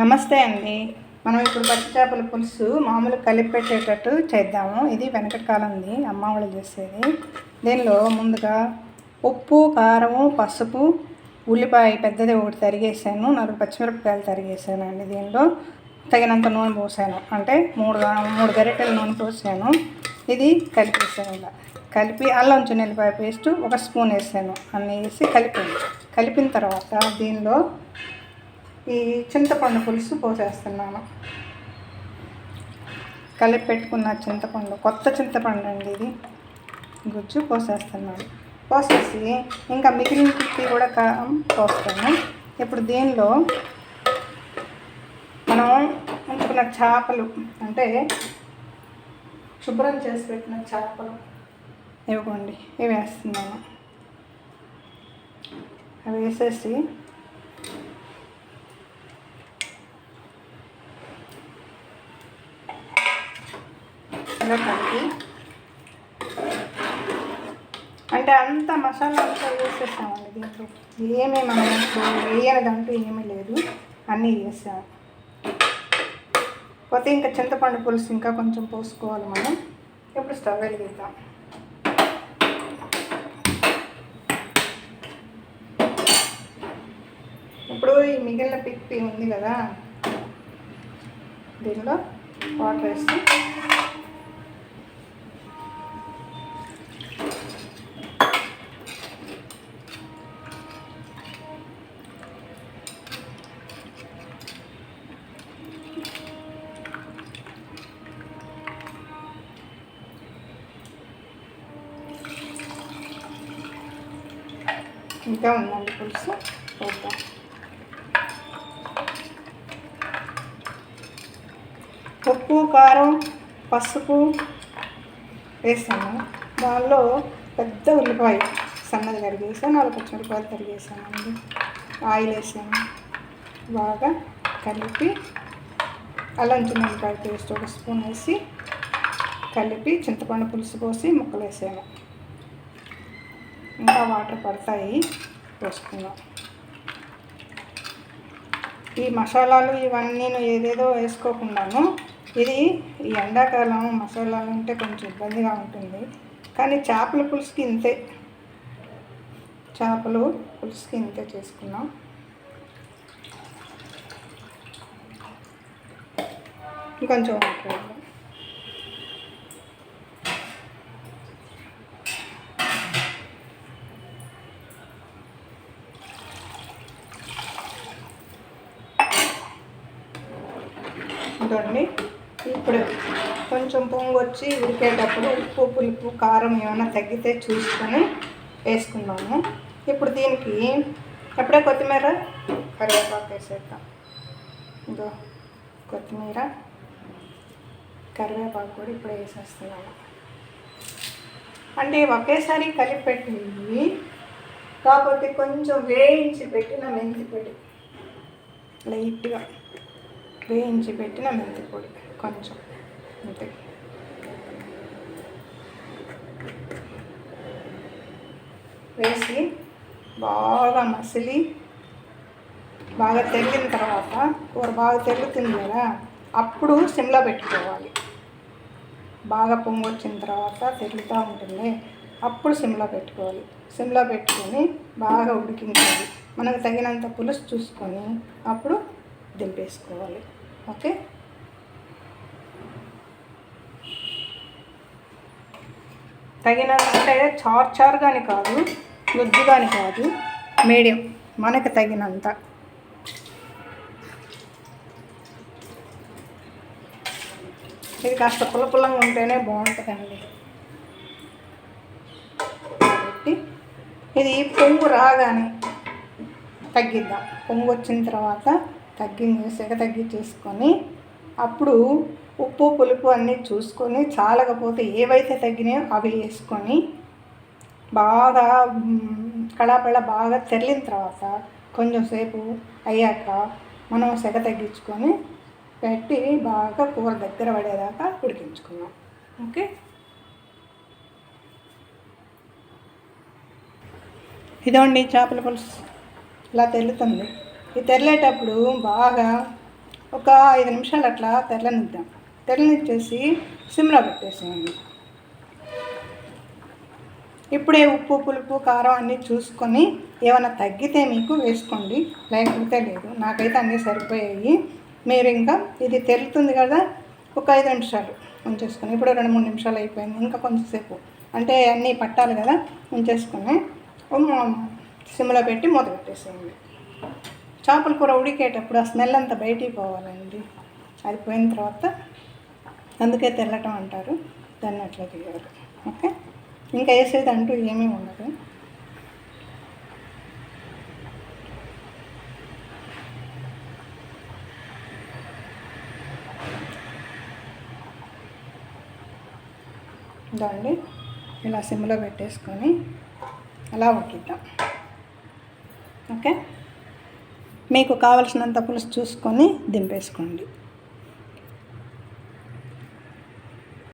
నమస్తే అండి. మనం ఇప్పుడు పచ్చి చేపల పులుసు మామూలు కలిపి పెట్టేటట్టు చేద్దాము. ఇది వెనకటి కాలంది అమ్మ వాళ్ళు చేసేది. దీనిలో ముందుగా ఉప్పు, కారము, పసుపు, ఉల్లిపాయ పెద్దది ఒకటి తరిగేసాను, 4 పచ్చిమిరపకాయలు తరిగేసానండి. దీనిలో తగినంత నూనె పోసాను, అంటే మూడు గరిటెల నూనె పోసాను. ఇది కలిపేసాను. ఇలా కలిపి అల్లం వెల్లుల్లిపాయ పేస్ట్ 1 స్పూన్ వేసాను. అన్నీ వేసి కలిపిన తర్వాత దీనిలో ఈ చింతపండు పులుసు పోసేస్తున్నాను. కలిపి పెట్టుకున్న చింతపండు, కొత్త చింతపండు అండి ఇది, గుజ్జు పోసేస్తున్నాను. పోసేసి ఇంకా మిగిలినకి కూడా పోస్తాను. ఇప్పుడు దీనిలో మనం ఉంచుకున్న చేపలు, అంటే శుభ్రం చేసి పెట్టిన చేపలు ఇవ్వండి, ఇవి వేస్తున్నాను. అవి వేసేసి కలిపి, అంటే అంత మసాలా అంతా వేసేసామండి. దీంట్లో ఏమీ మనం వేయనదంటూ ఏమీ లేదు, అన్నీ వేసాము. పోతే ఇంకా చింతపండు పులుసు ఇంకా కొంచెం పోసుకోవాలి మనం. ఇప్పుడు స్టవ్ వెలిగిద్దాం. ఇప్పుడు ఈ మిగిలిన పిప్పి ఉంది కదా, దీనిలో వాటర్ వేసి ఇంకా ఉందండి పులుసు, చూద్దాం. ఉప్పు, కారం, పసుపు వేసాను. దానిలో పెద్ద ఉల్లిపాయ సన్నది తరిగేసాను, 4 పచ్చిమిరపకాయలు తరిగేసానండి. ఆయిల్ వేసాను. బాగా కలిపి అల్లం వెల్లుల్లిపాయ పేస్ట్ 1 స్పూన్ వేసి కలిపి చింతపండు పులుసు పోసి ముక్కలు వేసాను. ఇంకా వాటర్ పడతాయి, పోసుకుందాం. ఈ మసాలాలు ఇవన్నీ ఏదేదో వేసుకోకుండాను, ఇది ఈ ఎండాకాలం మసాలాలు అంటే కొంచెం ఇబ్బందిగా ఉంటుంది, కానీ చేపల పులుసుకి ఇంతే, చేపలు పులుసుకి ఇంతే చేసుకున్నాం. ఇంకొంచెం వాటర్ చూడండి. ఇప్పుడు కొంచెం పొంగు వచ్చి ఉడికేటప్పుడు ఉప్పు, పులుపు, కారం ఏమైనా తగ్గితే చూసుకొని వేసుకున్నాము. ఇప్పుడు దీనికి ఎప్పుడే కొత్తిమీర, కరివేపాకు వేసేద్దాం. ఇదో కొత్తిమీర, కరివేపాకు కూడా ఇప్పుడు వేసేస్తున్నాము. అంటే ఒకేసారి కలిపి పెట్టినవి, కాకపోతే కొంచెం వేయించి పెట్టిన మెంతి పొడి, లైట్గా వేయించి పెట్టిన మెంతి పొడి కొంచెం అంతే వేసి బాగా మసిలి బాగా తెరిగిన తర్వాత, కూర బాగా తెరుగుతుంది కదా, అప్పుడు సిమ్లో పెట్టుకోవాలి. బాగా పొంగు వచ్చిన తర్వాత తెరుగుతూ ఉంటుంది, అప్పుడు సిమ్లో పెట్టుకోవాలి. సిమ్లో పెట్టుకొని బాగా ఉడికించాలి. మనకు తగినంత పులుసు చూసుకొని అప్పుడు దింపేసుకోవాలి. ఓకే, తగినంత, అంటే చారు కానీ కాదు, గుజ్జు కానీ కాదు, మీడియం, మనకు తగినంత. ఇది కాస్త పుల్లపుల్లంగా ఉంటేనే బాగుంటుందండి. కాబట్టి ఇది పొంగు రాగానే తగ్గిద్దాం. పొంగు వచ్చిన తర్వాత సెగ తగ్గించేసుకొని అప్పుడు ఉప్పు, పులుపు అన్నీ చూసుకొని, చాలకపోతే ఏవైతే తగ్గినాయో అవి వేసుకొని బాగా కళాపళ్ళ బాగా తెరిలిన తర్వాత కొంచెం సేపు అయ్యాక మనం సెగ తగ్గించుకొని పెట్టి బాగా కూర దగ్గర పడేదాకా ఉడికించుకున్నాం. ఓకే, ఇదండి చేపల పులుసు ఇలా తెల్లుతుంది. ఈ తెరలేటప్పుడు బాగా ఒక 5 నిమిషాలు అట్లా తెల్లనిద్దాం. తెల్లనిచ్చేసి సిమ్లో పెట్టేసేయండి. ఇప్పుడే ఉప్పు, పులుపు, కారం అన్నీ చూసుకొని ఏమైనా తగ్గితే మీకు వేసుకోండి, లేకపోతే లేదు. నాకైతే అన్నీ సరిపోయాయి. మీరు ఇంకా ఇది తెరుతుంది కదా, ఒక 5 నిమిషాలు ఉంచేసుకొని, ఇప్పుడు 2-3 నిమిషాలు అయిపోయింది. ఇంకా కొంచెంసేపు అంటే అన్నీ పట్టాలి కదా, ఉంచేసుకొని సిమ్లో పెట్టి మూత పెట్టేసేయండి. చేపల కూర ఉడికేటప్పుడు ఆ స్మెల్ అంతా బయటికి పోవాలండి. అది పోయిన తర్వాత అందుకే తెల్లటం అంటారు, దాన్ని అట్లా చేయాలి. ఓకే, ఇంకా వేసేది అంటూ ఏమీ ఉండదు. దాన్ని ఇలా సిమ్లో పెట్టేసుకొని అలా ఉడికిద్దాం. ఓకే, మీకు కావలసినంత పులుసు చూసుకొని దింపేసుకోండి.